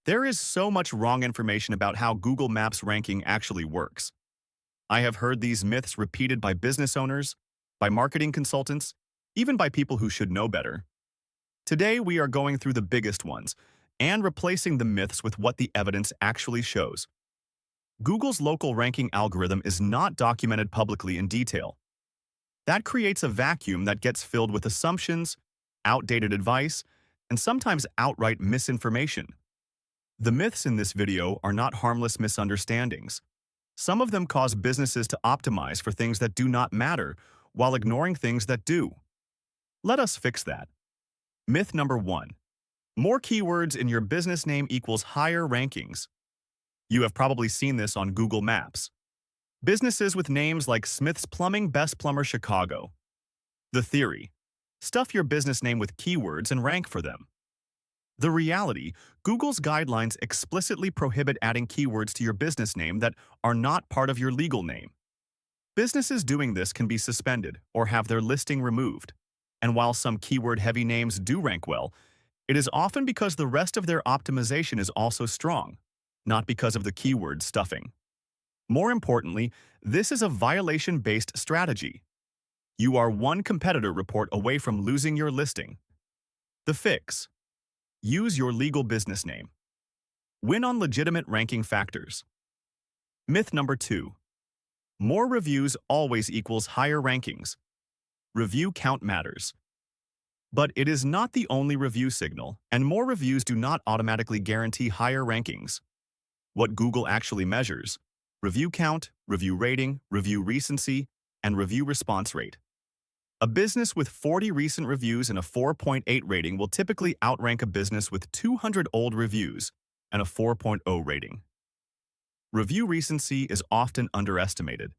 There is so much wrong information about how Google Maps ranking actually works. I have heard these myths repeated by business owners, by marketing consultants, even by people who should know better. Today, we are going through the biggest ones and replacing the myths with what the evidence actually shows. Google's local ranking algorithm is not documented publicly in detail. That creates a vacuum that gets filled with assumptions, outdated advice, and sometimes outright misinformation. The myths in this video are not harmless misunderstandings. Some of them cause businesses to optimize for things that do not matter while ignoring things that do. Let us fix that. Myth number 1. More keywords in your business name equals higher rankings. You have probably seen this on Google Maps. Businesses with names like Smith's Plumbing, Best Plumber Chicago. The theory: stuff your business name with keywords and rank for them. The reality: Google's guidelines explicitly prohibit adding keywords to your business name that are not part of your legal name. Businesses doing this can be suspended or have their listing removed. And while some keyword-heavy names do rank well, it is often because the rest of their optimization is also strong, not because of the keyword stuffing. More importantly, this is a violation-based strategy. You are one competitor report away from losing your listing. The fix: use your legal business name. Win on legitimate ranking factors. Myth number 2. More reviews always equals higher rankings. Review count matters. But it is not the only review signal, and more reviews do not automatically guarantee higher rankings. What Google actually measures: review count, review rating, review recency, and review response rate. A business with 40 recent reviews and a 4.8 rating will typically outrank a business with 200 old reviews and a 4.0 rating. Review recency is often underestimated.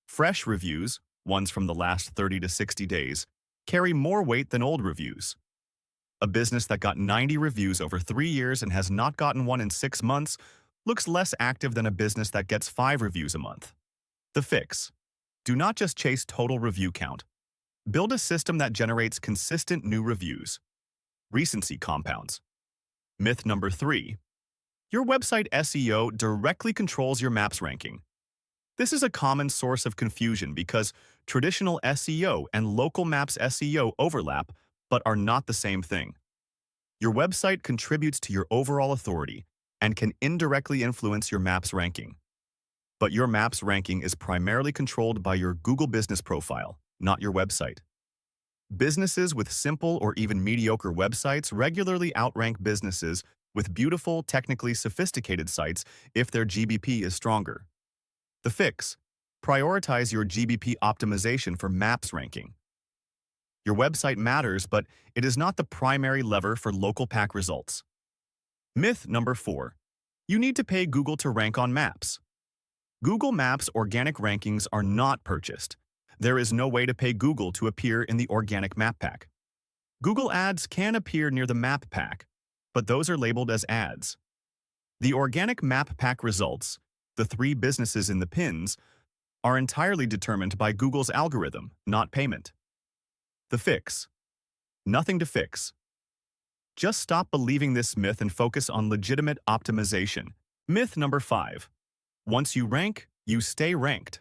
Fresh reviews, ones from the last 30 to 60 days, carry more weight than old reviews. A business that got 90 reviews over 3 years and has not gotten one in 6 months looks less active than a business that gets 5 reviews a month. The fix: do not just chase total review count. Build a system that generates consistent new reviews. Recency compounds. Myth number 3. Your website SEO directly controls your maps ranking. This is a common source of confusion because traditional SEO and local maps SEO overlap but are not the same thing. Your website contributes to your overall authority and can indirectly influence your maps ranking. But your maps ranking is primarily controlled by your Google Business Profile, not your website. Businesses with simple or even mediocre websites regularly outrank businesses with beautiful, technically sophisticated sites if their GBP is stronger. The fix: prioritize your GBP optimization for maps ranking. Your website matters, but it is not the primary lever for local pack results. Myth number 4. You need to pay Google to rank on maps. Google Maps organic rankings are not purchased. There is no way to pay Google to appear in the organic map pack. Google Ads can appear near the map pack, but those are labeled as ads. The organic map pack results, the 3 businesses in the pins, are entirely determined by Google's algorithm, not payment. The fix: nothing to fix. Just stop believing this myth and focus on legitimate optimization. Myth number 5. Once you rank, you stay ranked.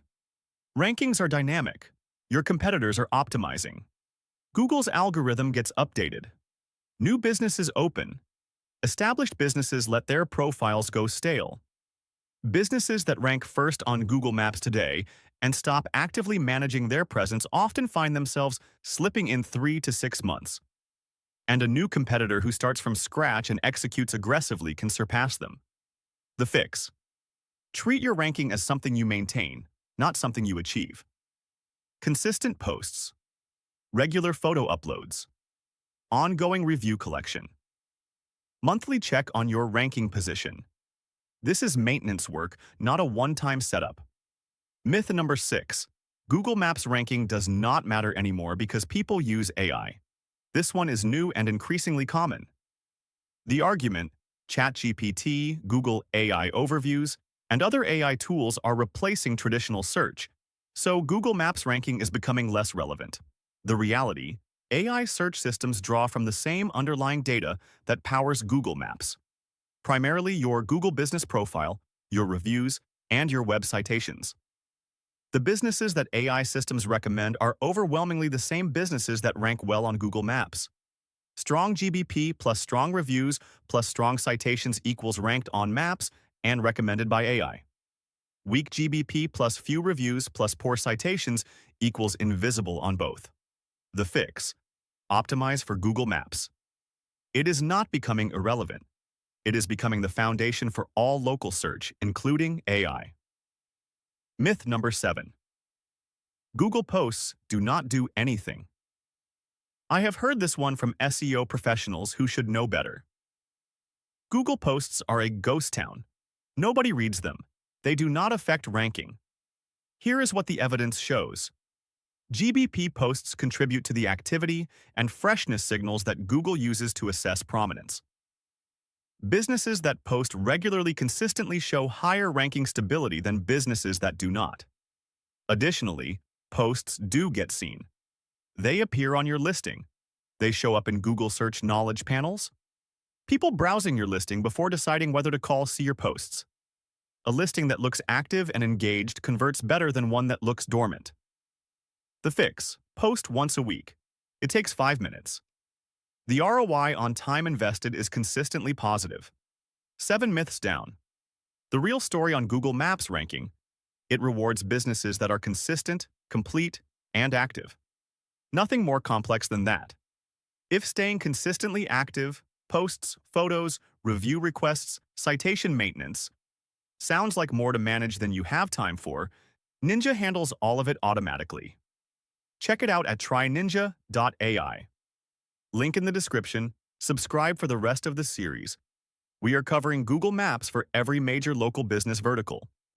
Rankings are dynamic. Your competitors are optimizing. Google's algorithm gets updated. New businesses open. Established businesses let their profiles go stale. Businesses that rank first on Google Maps today and stop actively managing their presence often find themselves slipping in 3 to 6 months. And a new competitor who starts from scratch and executes aggressively can surpass them. The fix: treat your ranking as something you maintain, not something you achieve. Consistent posts. Regular photo uploads. Ongoing review collection. Monthly check on your ranking position. This is maintenance work, not a one-time setup. Myth number 6. Google Maps ranking does not matter anymore because people use AI. This one is new and increasingly common. The argument: ChatGPT, Google AI Overviews, and other AI tools are replacing traditional search, so Google Maps ranking is becoming less relevant. The reality: AI search systems draw from the same underlying data that powers Google Maps. primarily your Google business profile, your reviews, and your web citations. The businesses that AI systems recommend are overwhelmingly the same businesses that rank well on Google Maps. Strong GBP plus strong reviews plus strong citations equals ranked on maps and recommended by AI. Weak GBP plus few reviews plus poor citations equals invisible on both. The fix: optimize for Google Maps. It is not becoming irrelevant. It is becoming the foundation for all local search, including AI. Myth number 7. Google posts do not do anything. I have heard this one from SEO professionals who should know better. Google posts are a ghost town. Nobody reads them. They do not affect ranking. Here is what the evidence shows. GBP posts contribute to the activity and freshness signals that Google uses to assess prominence. Businesses that post regularly consistently show higher ranking stability than businesses that do not. Additionally, posts do get seen. They appear on your listing. They show up in Google search knowledge panels. People browsing your listing before deciding whether to call see your posts. A listing that looks active and engaged converts better than one that looks dormant. The fix: post once a week. It takes 5 minutes. The ROI on time invested is consistently positive. 7 myths down. The real story on Google Maps ranking: it rewards businesses that are consistent, complete, and active. Nothing more complex than that. If staying consistently active, posts, photos, review requests, citation maintenance sounds like more to manage than you have time for, Ninja handles all of it automatically. Check it out at tryninja.ai. Link in the description. Subscribe for the rest of the series. We are covering Google Maps for every major local business vertical.